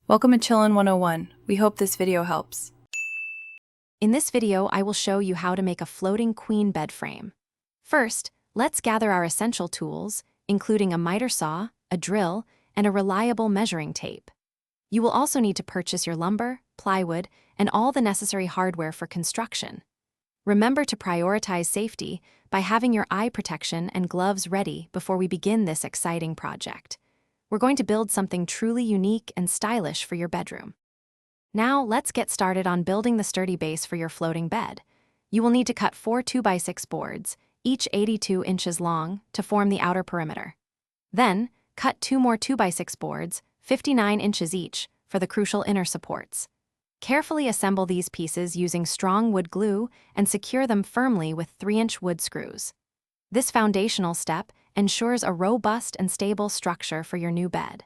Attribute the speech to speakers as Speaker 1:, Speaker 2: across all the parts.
Speaker 1: Welcome to Chillin' 101. We hope this video helps.
Speaker 2: In this video, I will show you how to make a floating queen bed frame. First, let's gather our essential tools, including a miter saw, a drill, and a reliable measuring tape. You will also need to purchase your lumber, plywood, and all the necessary hardware for construction. Remember to prioritize safety by having your eye protection and gloves ready before we begin this exciting project. We're going to build something truly unique and stylish for your bedroom. Now, let's get started on building the sturdy base for your floating bed. You will need to cut 4 2x6 boards, each 82 inches long, to form the outer perimeter. Then, cut 2 more 2x6 boards, 59 inches each, for the crucial inner supports. Carefully assemble these pieces using strong wood glue and secure them firmly with 3-inch wood screws. This foundational step ensures a robust and stable structure for your new bed.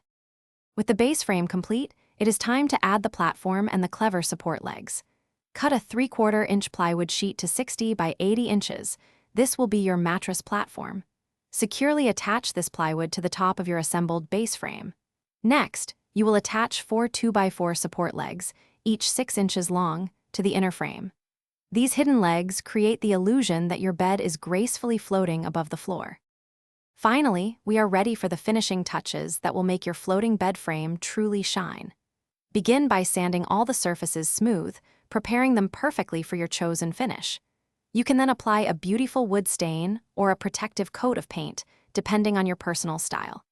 Speaker 2: With the base frame complete, it is time to add the platform and the clever support legs. Cut a 3/4-inch plywood sheet to 60 by 80 inches. This will be your mattress platform. Securely attach this plywood to the top of your assembled base frame. Next, you will attach 4 2x4 support legs, each 6 inches long, to the inner frame. These hidden legs create the illusion that your bed is gracefully floating above the floor. Finally, we are ready for the finishing touches that will make your floating bed frame truly shine. Begin by sanding all the surfaces smooth, preparing them perfectly for your chosen finish. You can then apply a beautiful wood stain or a protective coat of paint, depending on your personal style.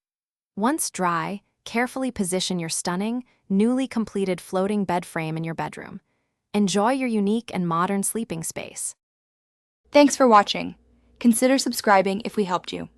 Speaker 2: Once dry, carefully position your stunning, newly completed floating bed frame in your bedroom. Enjoy your unique and modern sleeping space.
Speaker 1: Thanks for watching. Consider subscribing if we helped you.